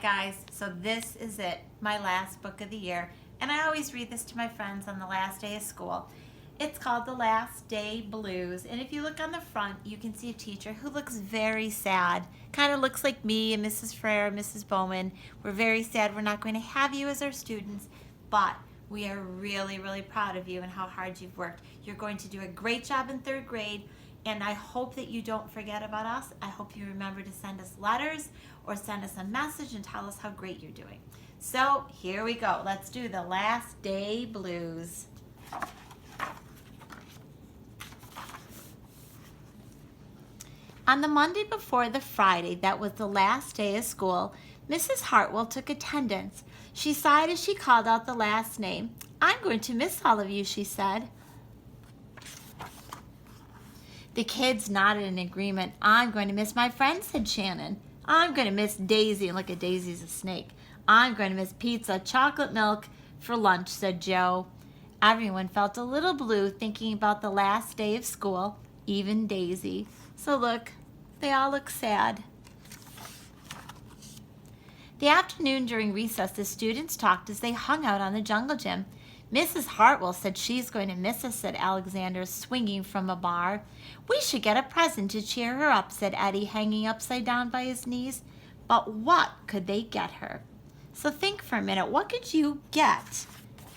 guys, so this is it, my last book of the year, and I always read this to my friends on the last day of school. It's called The Last Day Blues, and if you look on the front, you can see a teacher who looks very sad. Kind of looks like me and Mrs. Frere and Mrs. Bowman. We're very sad we're not going to have you as our students, but we are really, really proud of you and how hard you've worked. You're going to do a great job in 3rd grade, and I hope that you don't forget about us. I hope you remember to send us letters or send us a message and tell us how great you're doing. So here we go. Let's do the Last Day Blues. On the Monday before the Friday that was the last day of school, Mrs. Hartwell took attendance. She sighed as she called out the last name. "I'm going to miss all of you," she said. The kids nodded in agreement. "I'm going to miss my friends," said Shannon. "I'm going to miss Daisy," and look at Daisy's a snake. "I'm going to miss pizza, chocolate milk for lunch," said Joe. Everyone felt a little blue thinking about the last day of school, even Daisy. So look, they all look sad. The afternoon during recess, the students talked as they hung out on the jungle gym. "Mrs. Hartwell said she's going to miss us," said Alexander, swinging from a bar. "We should get a present to cheer her up," said Eddie, hanging upside down by his knees. But what could they get her? So think for a minute, what could you get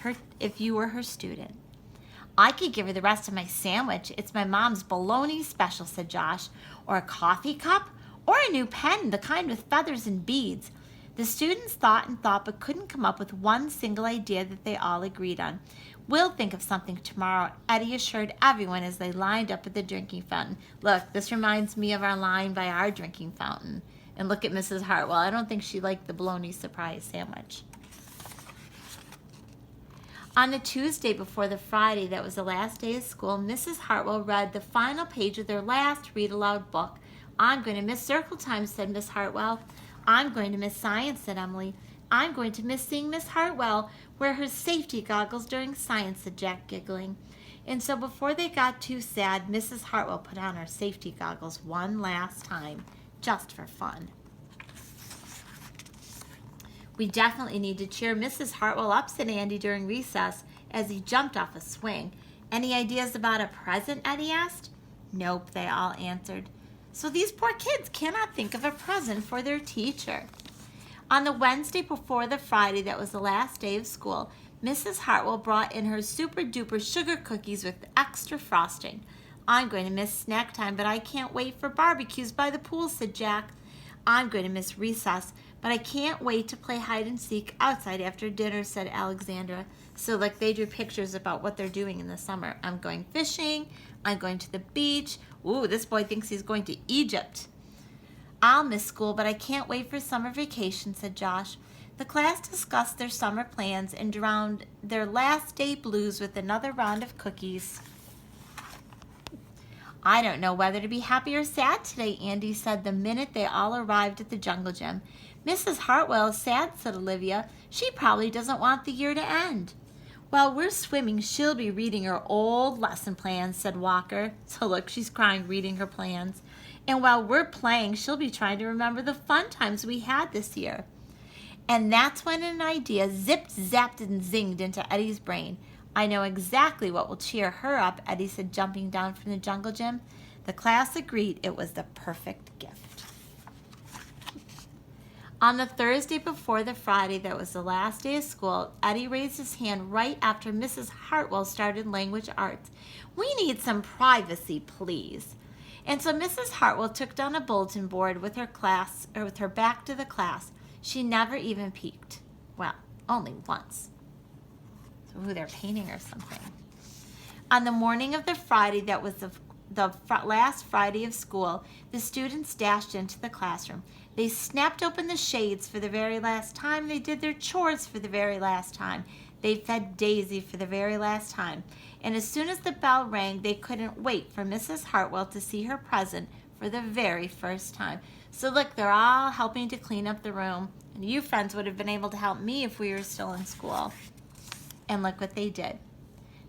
her if you were her student? "I could give her the rest of my sandwich. It's my mom's bologna special," said Josh. "Or a coffee cup, or a new pen, the kind with feathers and beads." The students thought and thought but couldn't come up with one single idea that they all agreed on. "We'll think of something tomorrow," Eddie assured everyone as they lined up at the drinking fountain. Look, this reminds me of our line by our drinking fountain. And look at Mrs. Hartwell. I don't think she liked the bologna surprise sandwich. On the Tuesday before the Friday that was the last day of school, Mrs. Hartwell read the final page of their last read-aloud book. "I'm going to miss circle time," said Miss Hartwell. "I'm going to miss science," said Emily. "I'm going to miss seeing Miss Hartwell wear her safety goggles during science," said Jack, giggling. And so before they got too sad, Mrs. Hartwell put on her safety goggles one last time, just for fun. "We definitely need to cheer Mrs. Hartwell up," said Andy during recess as he jumped off a swing. "Any ideas about a present?" Eddie asked. "Nope," they all answered. So these poor kids cannot think of a present for their teacher. On the Wednesday before the Friday that was the last day of school, Mrs. Hartwell brought in her super duper sugar cookies with extra frosting. "I'm going to miss snack time, but I can't wait for barbecues by the pool," said Jack. "I'm going to miss recess, but I can't wait to play hide and seek outside after dinner," said Alexandra. So like they drew pictures about what they're doing in the summer. "I'm going fishing, I'm going to the beach. Ooh, this boy thinks he's going to Egypt." "I'll miss school, but I can't wait for summer vacation," said Josh. The class discussed their summer plans and drowned their last day blues with another round of cookies. "I don't know whether to be happy or sad today," Andy said the minute they all arrived at the jungle gym. "Mrs. Hartwell is sad," said Olivia. "She probably doesn't want the year to end." "While we're swimming, she'll be reading her old lesson plans," said Walker. So look, she's crying reading her plans. "And while we're playing, she'll be trying to remember the fun times we had this year." And that's when an idea zipped, zapped, and zinged into Eddie's brain. "I know exactly what will cheer her up," Eddie said, jumping down from the jungle gym. The class agreed it was the perfect gift. On the Thursday before the Friday that was the last day of school, Eddie raised his hand right after Mrs. Hartwell started language arts. "We need some privacy, please." And so Mrs. Hartwell took down a bulletin board with her back to the class. She never even peeked. Well, only once. So they're painting or something. On the morning of the Friday that was the last Friday of school, the students dashed into the classroom. They snapped open the shades for the very last time. They did their chores for the very last time. They fed Daisy for the very last time. And as soon as the bell rang, they couldn't wait for Mrs. Hartwell to see her present for the very first time. So look, they're all helping to clean up the room. And you friends would have been able to help me if we were still in school. And look what they did.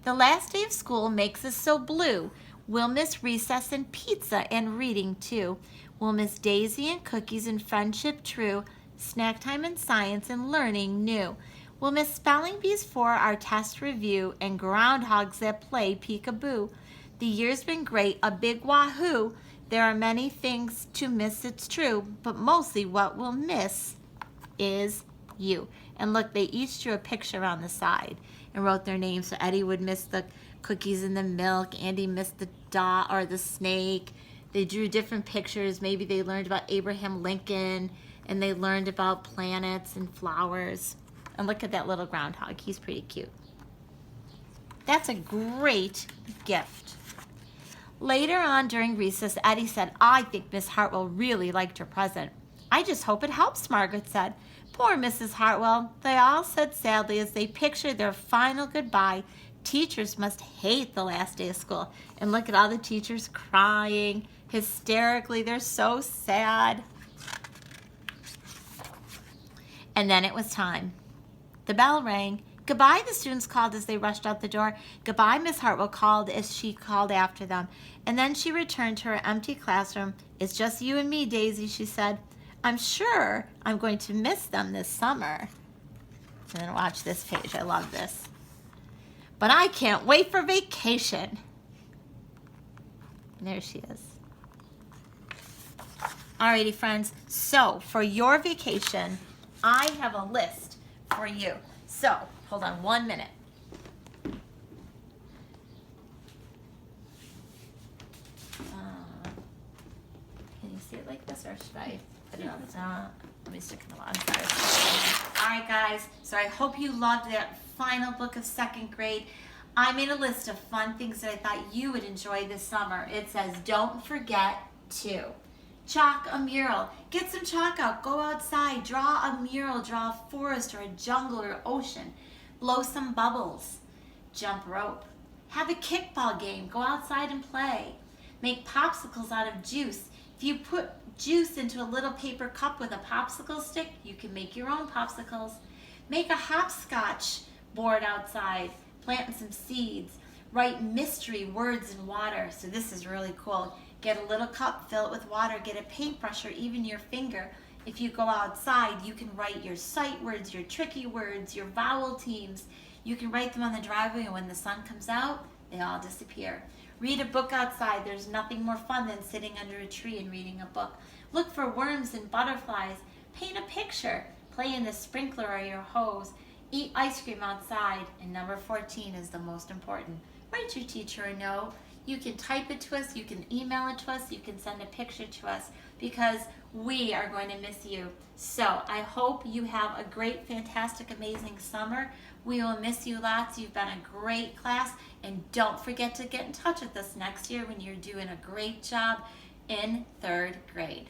The last day of school makes us so blue. We'll miss recess and pizza and reading too. We'll miss Daisy and cookies and friendship true. snack time in science and learning new. We'll miss spelling bees for our test review and groundhogs that play peekaboo. The year's been great, a big wahoo. There are many things to miss, it's true, but mostly what we'll miss is you. And look, they each drew a picture on the side and wrote their names. So Eddie would miss the cookies and the milk. Andy missed the dot or the snake. They drew different pictures. Maybe they learned about Abraham Lincoln and they learned about planets and flowers. And look at that little groundhog. He's pretty cute. That's a great gift. Later on during recess, Eddie said, I think Miss Hartwell really liked her present. I just hope it helps, Margaret said. Poor Mrs. Hartwell, they all said sadly as they pictured their final goodbye. Teachers must hate the last day of school. And look at all the teachers crying hysterically. They're so sad. And then it was time. The bell rang. Goodbye, the students called as they rushed out the door. Goodbye, Miss Hartwell called as she called after them. And then she returned to her empty classroom. It's just you and me, Daisy, she said. I'm sure I'm going to miss them this summer. And then watch this page. I love this. But I can't wait for vacation. And there she is. Alrighty, friends. So for your vacation, I have a list for you. So, hold on 1 minute. Can you see it like this, or should I put it on the top? Let me stick it on. I'm sorry. All right, guys. So I hope you loved that final book of 2nd grade. I made a list of fun things that I thought you would enjoy this summer. It says, don't forget to chalk a mural. Get some chalk out. Go outside. Draw a mural. Draw a forest or a jungle or ocean. Blow some bubbles. Jump rope. Have a kickball game. Go outside and play. Make popsicles out of juice. If you put juice into a little paper cup with a popsicle stick, you can make your own popsicles. Make a hopscotch board outside. Plant some seeds. Write mystery words in water. So this is really cool. Get a little cup, fill it with water, get a paintbrush or even your finger. If you go outside, you can write your sight words, your tricky words, your vowel teams. You can write them on the driveway, and when the sun comes out, they all disappear. Read a book outside. There's nothing more fun than sitting under a tree and reading a book. Look for worms and butterflies. Paint a picture. Play in the sprinkler or your hose. Eat ice cream outside. And number 14 is the most important. Write your teacher a note. You can type it to us, you can email it to us, you can send a picture to us, because we are going to miss you. So I hope you have a great, fantastic, amazing summer. We will miss you lots. You've been a great class. And don't forget to get in touch with us next year when you're doing a great job in 3rd grade.